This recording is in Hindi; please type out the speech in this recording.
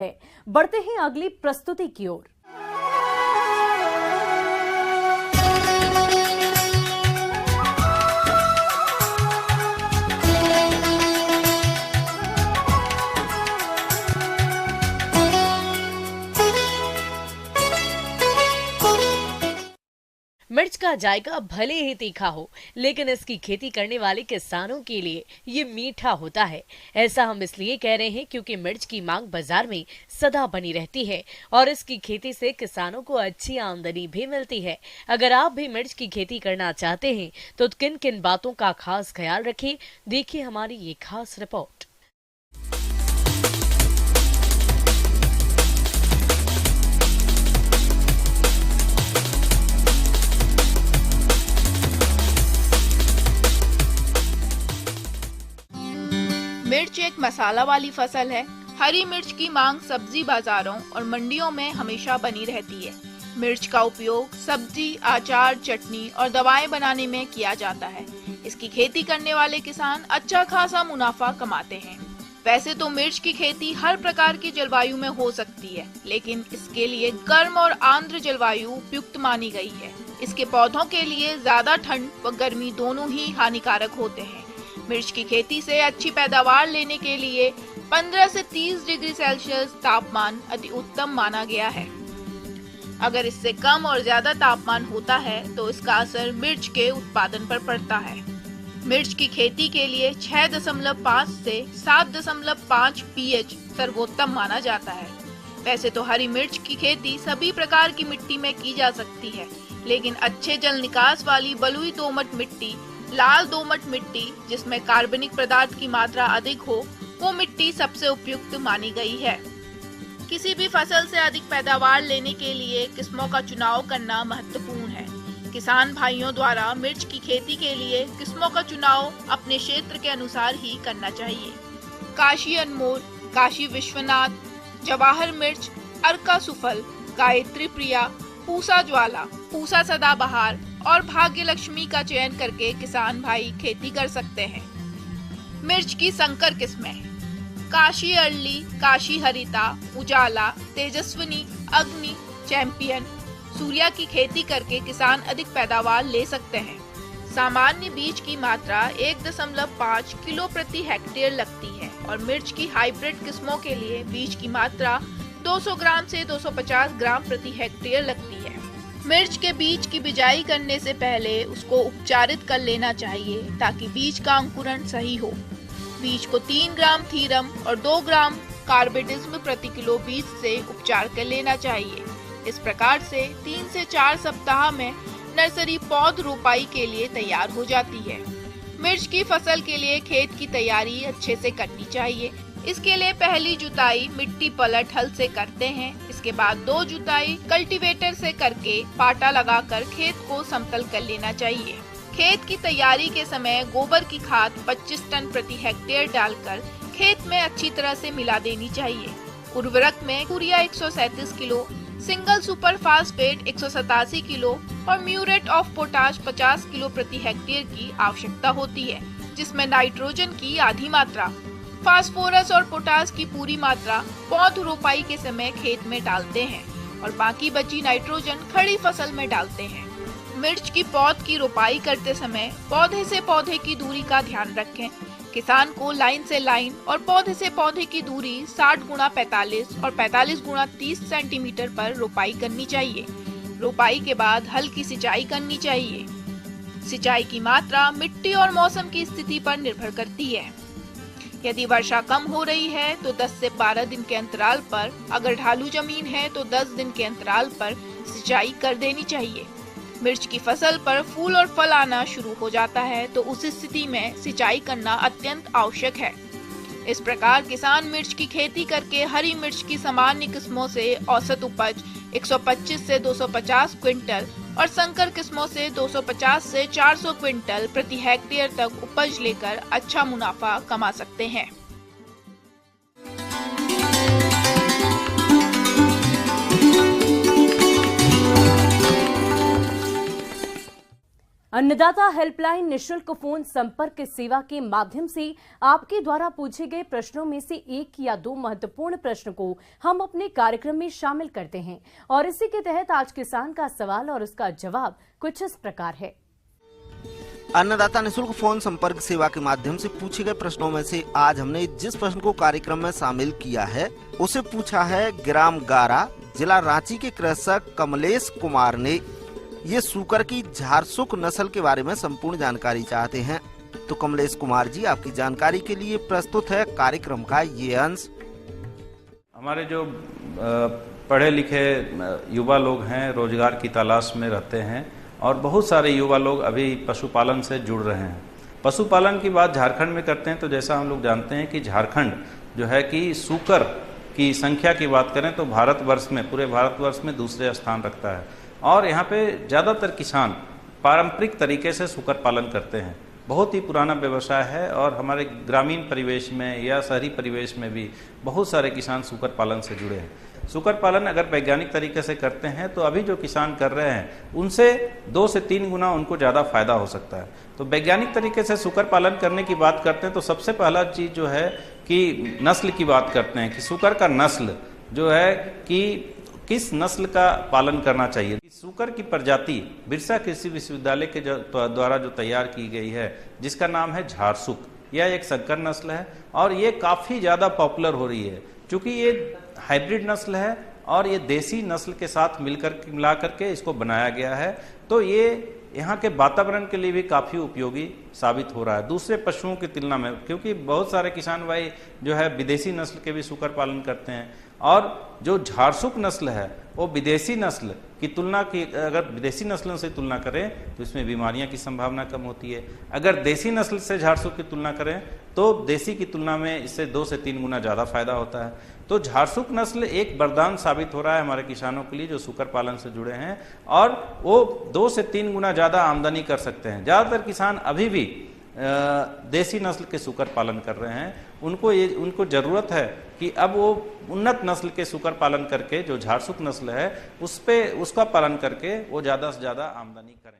है। बढ़ते हैं अगली प्रस्तुति की ओर। मिर्च का जायका भले ही तीखा हो, लेकिन इसकी खेती करने वाले किसानों के लिए ये मीठा होता है। ऐसा हम इसलिए कह रहे हैं क्योंकि मिर्च की मांग बाजार में सदा बनी रहती है और इसकी खेती से किसानों को अच्छी आमदनी भी मिलती है। अगर आप भी मिर्च की खेती करना चाहते हैं तो किन किन बातों का खास ख्याल रखें, देखिए हमारी ये खास रिपोर्ट। मिर्च एक मसाला वाली फसल है। हरी मिर्च की मांग सब्जी बाजारों और मंडियों में हमेशा बनी रहती है। मिर्च का उपयोग सब्जी, अचार, चटनी और दवाएं बनाने में किया जाता है। इसकी खेती करने वाले किसान अच्छा खासा मुनाफा कमाते हैं। वैसे तो मिर्च की खेती हर प्रकार की जलवायु में हो सकती है, लेकिन इसके लिए गर्म और आर्द्र जलवायु उपयुक्त मानी गई है। इसके पौधों के लिए ज्यादा ठंड व गर्मी दोनों ही हानिकारक होते हैं। मिर्च की खेती से अच्छी पैदावार लेने के लिए 15 से 30 डिग्री सेल्सियस तापमान अति उत्तम माना गया है। अगर इससे कम और ज्यादा तापमान होता है तो इसका असर मिर्च के उत्पादन पर पड़ता है। मिर्च की खेती के लिए 6.5 से 7.5 pH सर्वोत्तम माना जाता है। वैसे तो हरी मिर्च की खेती सभी प्रकार की मिट्टी में की जा सकती है, लेकिन अच्छे जल निकास वाली बलुई दोमट मिट्टी, लाल दोमट मिट्टी जिसमें कार्बनिक पदार्थ की मात्रा अधिक हो, वो मिट्टी सबसे उपयुक्त मानी गई है। किसी भी फसल से अधिक पैदावार लेने के लिए किस्मों का चुनाव करना महत्वपूर्ण है। किसान भाइयों द्वारा मिर्च की खेती के लिए किस्मों का चुनाव अपने क्षेत्र के अनुसार ही करना चाहिए। काशी अनमोल, काशी विश्वनाथ, जवाहर मिर्च, अर्का सुफल, गायत्री प्रिया, पूसा ज्वाला, पूसा सदाबहार और भाग्य लक्ष्मी का चयन करके किसान भाई खेती कर सकते हैं। मिर्च की संकर किस्में: काशी अर्ली, काशी हरिता, उजाला, तेजस्विनी, अग्नि, चैंपियन, सूर्या की खेती करके किसान अधिक पैदावार ले सकते हैं। सामान्य बीज की मात्रा 1.5 किलो प्रति हेक्टेयर लगती है और मिर्च की हाइब्रिड किस्मों के लिए बीज की मात्रा 200 ग्राम से 250 ग्राम प्रति हेक्टेयर लगती है। मिर्च के बीज की बिजाई करने से पहले उसको उपचारित कर लेना चाहिए ताकि बीज का अंकुरण सही हो। बीज को 3 ग्राम थीरम और 2 ग्राम कार्बेडिज्म प्रति किलो बीज से उपचार कर लेना चाहिए। इस प्रकार से 3 से 4 सप्ताह में नर्सरी पौध रोपाई के लिए तैयार हो जाती है। मिर्च की फसल के लिए खेत की तैयारी अच्छे से करनी चाहिए। इसके लिए पहली जुताई मिट्टी पलट हल से करते हैं। इसके बाद 2 जुताई कल्टीवेटर से करके पाटा लगाकर खेत को समतल कर लेना चाहिए। खेत की तैयारी के समय गोबर की खाद 25 टन प्रति हेक्टेयर डालकर खेत में अच्छी तरह से मिला देनी चाहिए। उर्वरक में urea 137 kilo, single super phosphate 187 kilo और म्यूरेट ऑफ पोटाश 50 किलो प्रति हेक्टेयर की आवश्यकता होती है, जिसमें नाइट्रोजन की आधी मात्रा, फास्फोरस और पोटास की पूरी मात्रा पौध रोपाई के समय खेत में डालते हैं और बाकी बची नाइट्रोजन खड़ी फसल में डालते हैं। मिर्च की पौध की रोपाई करते समय पौधे से पौधे की दूरी का ध्यान रखें। किसान को लाइन से लाइन और पौधे से पौधे की दूरी 60 गुणा 45 और 45 गुणा 30 सेंटीमीटर पर रोपाई करनी चाहिए। रोपाई के बाद हल्की सिंचाई करनी चाहिए। सिंचाई की मात्रा मिट्टी और मौसम की स्थिति पर निर्भर करती है। यदि वर्षा कम हो रही है तो 10 से 12 दिन के अंतराल पर, अगर ढालू जमीन है तो 10 दिन के अंतराल पर सिंचाई कर देनी चाहिए। मिर्च की फसल पर फूल और फल आना शुरू हो जाता है तो उस स्थिति में सिंचाई करना अत्यंत आवश्यक है। इस प्रकार किसान मिर्च की खेती करके हरी मिर्च की सामान्य किस्मों से औसत उपज 125 से 250 क्विंटल और संकर किस्मों से 250 से 400 क्विंटल प्रति हेक्टेयर तक उपज लेकर अच्छा मुनाफा कमा सकते हैं। अन्नदाता हेल्पलाइन निशुल्क फोन संपर्क सेवा के माध्यम से आपके द्वारा पूछे गए प्रश्नों में से एक या दो महत्वपूर्ण प्रश्न को हम अपने कार्यक्रम में शामिल करते हैं और इसी के तहत आज किसान का सवाल और उसका जवाब कुछ इस प्रकार है। अन्नदाता निशुल्क फोन संपर्क सेवा के माध्यम से पूछे गए प्रश्नों में से आज हमने जिस प्रश्न को कार्यक्रम में शामिल किया है उसे पूछा है ग्राम गारा, जिला रांची के कृषक कमलेश कुमार ने। ये सूकर की झारसुक नस्ल के बारे में संपूर्ण जानकारी चाहते हैं। तो कमलेश कुमार जी, आपकी जानकारी के लिए प्रस्तुत है कार्यक्रम का ये अंश। हमारे जो पढ़े लिखे युवा लोग हैं, रोजगार की तलाश में रहते हैं और बहुत सारे युवा लोग अभी पशुपालन से जुड़ रहे हैं। पशुपालन की बात झारखंड में करते हैं तो जैसा हम लोग जानते हैं कि झारखंड जो है कि सूकर की संख्या की बात करें तो भारतवर्ष में, पूरे भारतवर्ष में दूसरे स्थान रखता है और यहाँ पे ज़्यादातर किसान पारंपरिक तरीके से सूकर पालन करते हैं। बहुत ही पुराना व्यवसाय है और हमारे ग्रामीण परिवेश में या शहरी परिवेश में भी बहुत सारे किसान सूकर पालन से जुड़े हैं। सूकर पालन अगर वैज्ञानिक तरीके से करते हैं तो अभी जो किसान कर रहे हैं उनसे 2 से 3 गुना उनको ज़्यादा फायदा हो सकता है। तो वैज्ञानिक तरीके से सूकर पालन करने की बात करते हैं तो सबसे पहला चीज़ जो है कि नस्ल की बात करते हैं कि सूकर का नस्ल जो है कि किस नस्ल का पालन करना चाहिए। सूकर की प्रजाति बिरसा कृषि विश्वविद्यालय के द्वारा जो तैयार की गई है जिसका नाम है झारसुक, यह एक संकर नस्ल है और ये काफ़ी ज़्यादा पॉपुलर हो रही है क्योंकि ये हाइब्रिड नस्ल है और ये देसी नस्ल के साथ मिला करके इसको बनाया गया है। तो ये यहाँ के वातावरण के लिए भी काफ़ी उपयोगी साबित हो रहा है दूसरे पशुओं की तुलना में, क्योंकि बहुत सारे किसान भाई जो है विदेशी नस्ल के भी सूकर पालन करते हैं और जो झारसुक नस्ल है वो विदेशी नस्ल की तुलना की, अगर विदेशी नस्लों से तुलना करें तो इसमें बीमारियां की संभावना कम होती है। अगर देसी नस्ल से झारसुक की तुलना करें तो देसी की तुलना में इससे 2 से 3 गुना ज़्यादा फायदा होता है। तो झारसुक नस्ल एक वरदान साबित हो रहा है हमारे किसानों के लिए जो सूकर पालन से जुड़े हैं और वो 2 से 3 गुना ज़्यादा आमदनी कर सकते हैं। ज़्यादातर किसान अभी भी देसी नस्ल के सूकर पालन कर रहे हैं। उनको ज़रूरत है कि अब वो उन्नत नस्ल के सूकर पालन करके जो झारसुक नस्ल है उसका पालन करके वो ज़्यादा से ज़्यादा आमदनी करें।